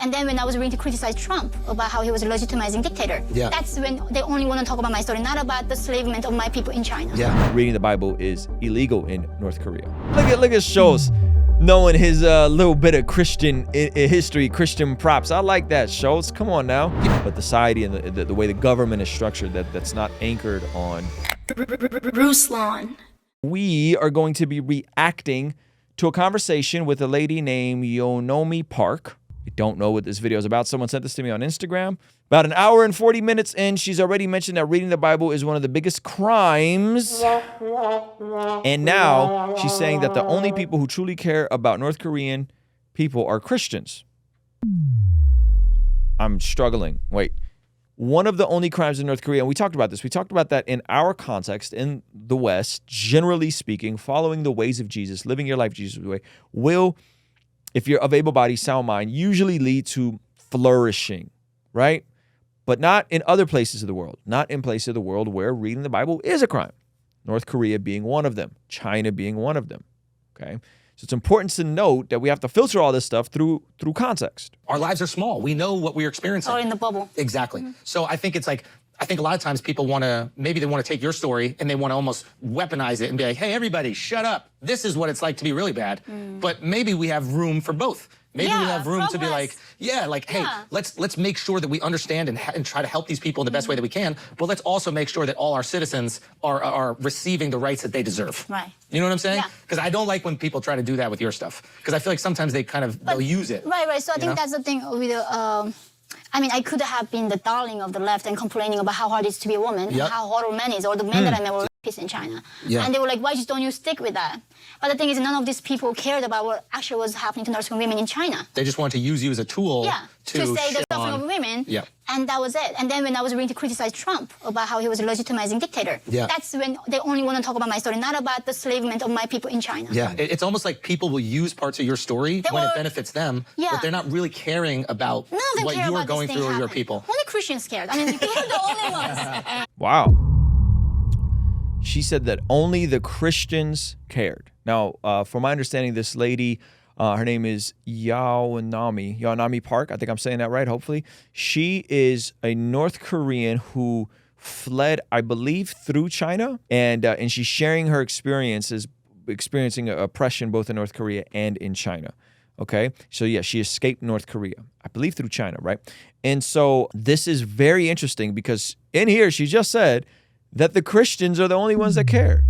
And then when I was ready to criticize Trump about how he was a legitimizing dictator, that's when they only want to talk about my story, not about the enslavement of my people in China. Reading the Bible is illegal in North Korea. Look at Schultz knowing his little bit of Christian history, Christian props. I like that, Schultz. Come on now. But the society and the way the government is structured, that's not anchored on Ruslan. We are going to be reacting to a conversation with a lady named Yeonmi Park. I don't know what this video is about. Someone sent this to me on Instagram. About an hour and 40 minutes in, she's already mentioned that reading the Bible is one of the biggest crimes. And now she's saying that the only people who truly care about North Korean people are Christians. I'm struggling. Wait. One of the only crimes in North Korea, and we talked about this, we talked about that in our context, in the West, generally speaking, following the ways of Jesus, living your life Jesus' way, will, if you're of able body, sound mind, usually lead to flourishing, right? But not in other places of the world, not in places of the world where reading the Bible is a crime. North Korea being one of them, China being one of them, okay? So it's important to note that we have to filter all this stuff through context. Our lives are small. We know what we're experiencing. Or in the bubble. Exactly. So I think it's like, I think a lot of times people want to, maybe they want to take your story and they want to almost weaponize it and be like, hey, everybody, shut up. This is what it's like to be really bad. But maybe we have room for both. Maybe we have room to be like, hey, let's make sure that we understand and try to help these people in the best way that we can. But let's also make sure that all our citizens are receiving the rights that they deserve. Right. You know what I'm saying? Yeah. Because I don't like when people try to do that with your stuff. Because I feel like sometimes they they'll use it. Right. So I think that's the thing with I mean, I could have been the darling of the left and complaining about how hard it is to be a woman, and how horrible men is, or the men that I met were rapists in China. And they were like, why just don't you stick with that? But the thing is, none of these people cared about what actually was happening to North Korean women in China. They just wanted to use you as a tool to say the suffering of women. And that was it. And then when I was ready to criticize Trump about how he was a legitimizing dictator, that's when they only want to talk about my story, not about the enslavement of my people in China. It's almost like people will use parts of your story when it benefits them, but they're not really caring about what you are going through or your people. Only Christians cared. I mean, they're the only ones. Wow. She said that only the Christians cared. Now, from my understanding, this lady, her name is Yeonmi Park. I think I'm saying that right, hopefully. She is a North Korean who fled, I believe, through China. And she's sharing her experiences, experiencing oppression both in North Korea and in China. Okay? So, yeah, she escaped North Korea, I believe through China, right? And so this is very interesting because in here she just said that the Christians are the only ones that care.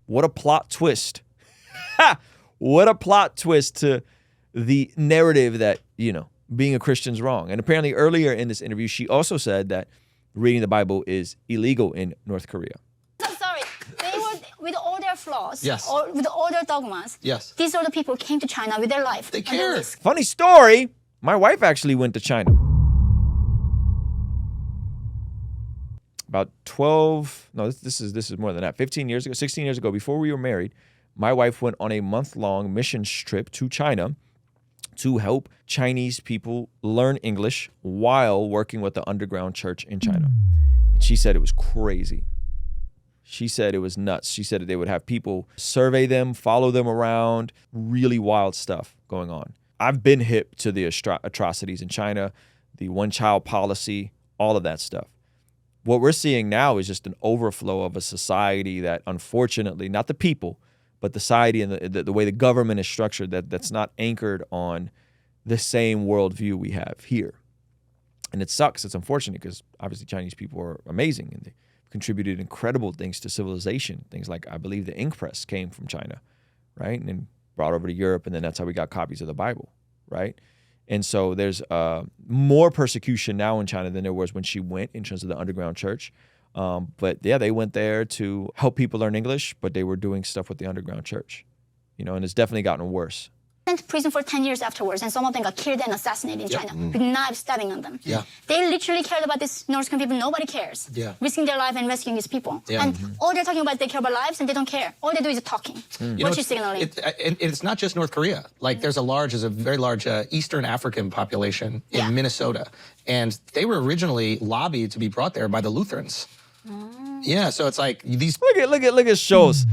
What a plot twist. What a plot twist to the narrative that, being a Christian's wrong. And apparently earlier in this interview, she also said that reading the Bible is illegal in North Korea. I'm sorry. They were, with all their flaws, or with all their dogmas, these are the people who came to China with their life. They care. Funny story. My wife actually went to China. About 12, no, this is more than that, 15 years ago, 16 years ago, before we were married, my wife went on a month-long missions trip to China to help Chinese people learn English while working with the underground church in China. And she said it was crazy. She said it was nuts. She said that they would have people survey them, follow them around, really wild stuff going on. I've been hip to the atrocities in China, the one-child policy, all of that stuff. What we're seeing now is just an overflow of a society that, unfortunately, not the people, but the society and the way the government is structured, that's not anchored on the same worldview we have here. And it sucks. It's unfortunate because obviously Chinese people are amazing and they've contributed incredible things to civilization. Things like, I believe, the ink press came from China, right? And then brought over to Europe, and then that's how we got copies of the Bible, right? And so there's more persecution now in China than there was when she went in terms of the underground church. But yeah, they went there to help people learn English, but they were doing stuff with the underground church, and it's definitely gotten worse. Went to prison for 10 years afterwards, and some of them got killed and assassinated in China with knives stabbing on them. They literally cared about these North Korean people. Nobody cares. Risking their life and rescuing these people. And all they're talking about, they care about lives, and they don't care. All they do is talking. What is signaling? It's not just North Korea. Like there's a very large Eastern African population in Minnesota, and they were originally lobbied to be brought there by the Lutherans. So it's like these. Look at Schultz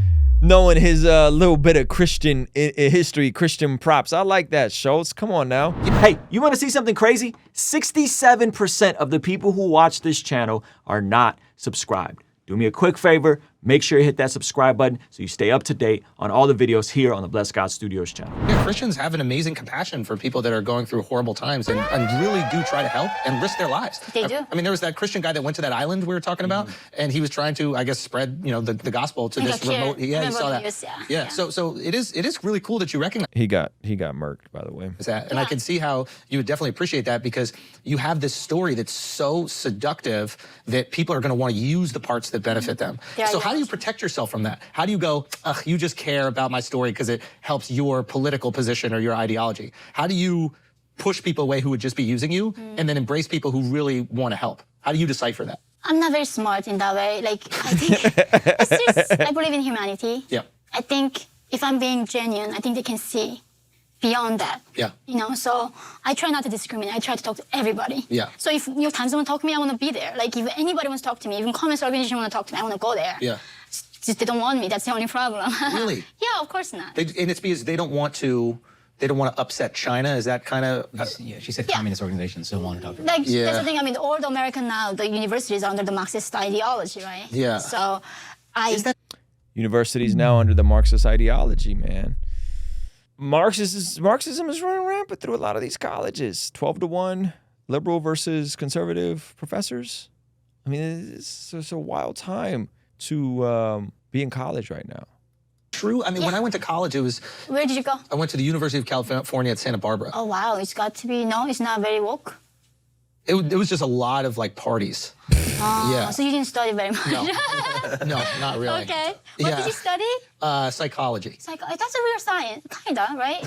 knowing his little bit of Christian history, Christian props. I like that, Schultz. Come on now. Hey, you want to see something crazy? 67% of the people who watch this channel are not subscribed. Do me a quick favor, make sure you hit that subscribe button so you stay up to date on all the videos here on the Blessed God Studios channel. Yeah, Christians have an amazing compassion for people that are going through horrible times and really do try to help and risk their lives. They do. I mean, there was that Christian guy that went to that island we were talking about, and he was trying to, I guess, spread, you know, the gospel to this remote. Yeah, you saw that. Yeah. So it is really cool that you recognize. He got murked, by the way. That. And I can see how you would definitely appreciate that, because you have this story that's so seductive that people are going to want to use the parts that benefit them. So how do you protect yourself from that? How do you go, ugh, you just care about my story because it helps your political position or your ideology? How do you push people away who would just be using you and then embrace people who really want to help? How do you decipher that? I'm not very smart in that way. Like, I think it's just, I believe in humanity. Yeah. I think if I'm being genuine, I think they can see beyond that. Yeah. You know, so I try not to discriminate. I try to talk to everybody. Yeah. So if New York Times want to talk to me, I want to be there. Like, if anybody wants to talk to me, even comments organization want to talk to me, I want to go there. Yeah. Just they don't want me. That's the only problem. Really? Yeah, of course not. And it's because they don't want to upset China. Is that kind of? Yeah, she said communist organizations still want to talk to her. Like, that's the thing. I mean, all the American now, the universities are under the Marxist ideology, right? Yeah. So Universities now under the Marxist ideology, man. Marxism is running rampant through a lot of these colleges. 12-1, liberal versus conservative professors. I mean, it's a wild time to be in college right now. True. I mean, when I went to college, it was. Where did you go? I went to the University of California at Santa Barbara. Oh, wow. It's got to be, no, it's not very woke. It was just a lot of like parties. Yeah. So you didn't study very much. No, not really. Okay. What did you study? Psychology. That's a real science, kinda, right?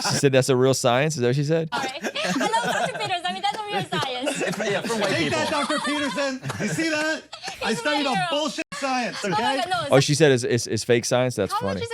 She said that's a real science. Is that what she said? Sorry. I love Dr. Peters. I mean, that's a real science. Yeah, for white people. Take that, Dr. Peterson. You see that? I studied a bullshit science, okay? Oh my God, no. Oh, she said it's fake science? That's How funny. much is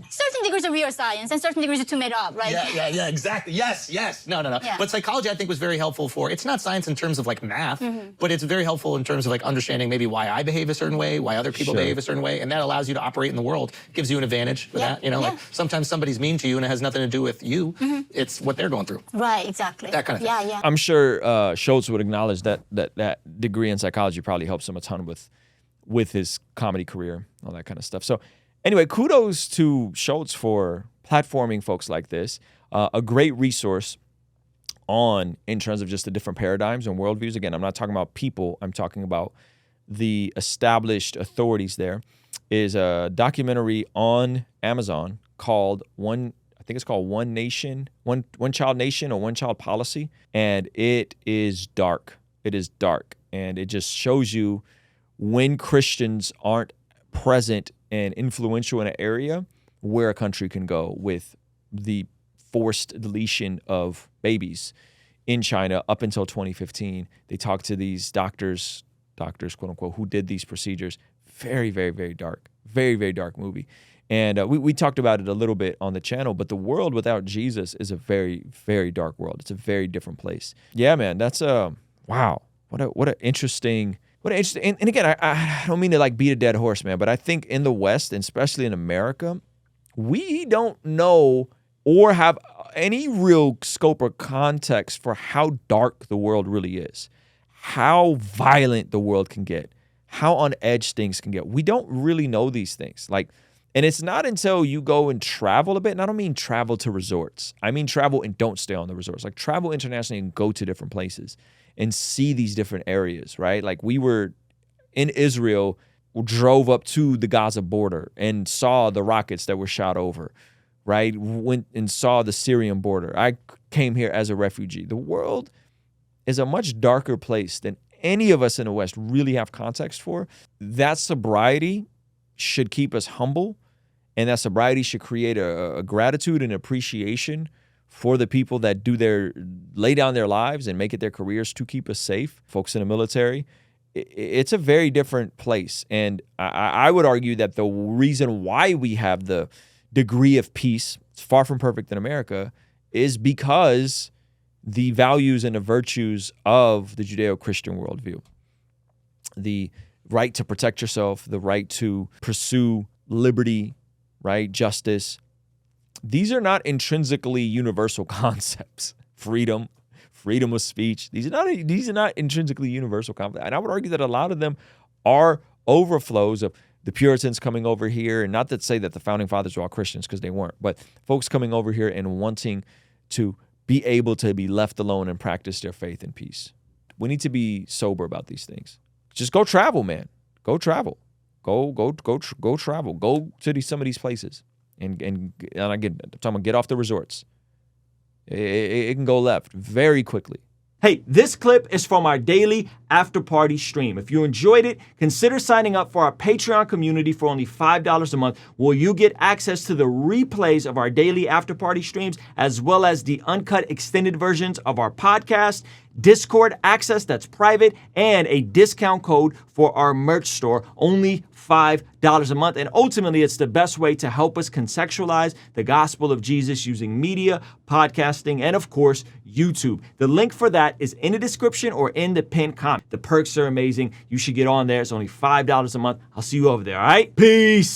certain degrees of real science and certain degrees are too made up, right? Yeah, exactly. Yes. No. Yeah. But psychology, I think, was very helpful for, it's not science in terms of like math, but it's very helpful in terms of like understanding maybe why I behave a certain way, why other people behave a certain way, and that allows you to operate in the world, gives you an advantage with that. You know, like sometimes somebody's mean to you and it has nothing to do with you. It's what they're going through. Right, exactly. That kind of thing. Yeah. I'm sure Schultz would acknowledge that degree in psychology probably helps him a ton with his comedy career, all that kind of stuff. So anyway, kudos to Schultz for platforming folks like this. A great resource in terms of just the different paradigms and worldviews. Again, I'm not talking about people. I'm talking about the established authorities. There is a documentary on Amazon called One Nation, One Child Nation, or One Child Policy. And it is dark. It is dark. And it just shows you when Christians aren't present and influential in an area, where a country can go with the forced deletion of babies in China up until 2015. They talked to these doctors, quote unquote, who did these procedures. Very, very, very dark. Very, very dark movie. And we talked about it a little bit on the channel, but the world without Jesus is a very, very dark world. It's a very different place. Yeah, man, that's wow. What an interesting. And again, I don't mean to like beat a dead horse, man, but I think in the West, and especially in America, we don't know or have any real scope or context for how dark the world really is, how violent the world can get, how on edge things can get. We don't really know these things. And it's not until you go and travel a bit, and I don't mean travel to resorts. I mean travel and don't stay on the resorts. Like travel internationally and go to different places and see these different areas, right? Like we were in Israel, drove up to the Gaza border and saw the rockets that were shot over, right? Went and saw the Syrian border. I came here as a refugee. The world is a much darker place than any of us in the West really have context for. That sobriety should keep us humble, and that sobriety should create a gratitude and appreciation for the people that lay down their lives and make it their careers to keep us safe. Folks in the military, it's a very different place. And I would argue that the reason why we have the degree of peace, it's far from perfect in America, is because the values and the virtues of the Judeo-Christian worldview. The right to protect yourself, the right to pursue liberty, right? Justice. These are not intrinsically universal concepts. Freedom of speech. These are not intrinsically universal concepts. And I would argue that a lot of them are overflows of the Puritans coming over here, and not to say that the founding fathers were all Christians, because they weren't, but folks coming over here and wanting to be able to be left alone and practice their faith in peace. We need to be sober about these things. Just go travel, man. Go travel. Go travel. Go to some of these places. And again, I'm talking about get off the resorts. It can go left very quickly. Hey, this clip is from our daily after party stream. If you enjoyed it, consider signing up for our Patreon community for only $5 a month, where you get access to the replays of our daily after party streams, as well as the uncut extended versions of our podcast, Discord access that's private, and a discount code for our merch store, only $5 a month. And ultimately, it's the best way to help us contextualize the gospel of Jesus using media, podcasting, and of course, YouTube. The link for that is in the description or in the pinned comment. The perks are amazing. You should get on there. It's only $5 a month. I'll see you over there, all right? Peace.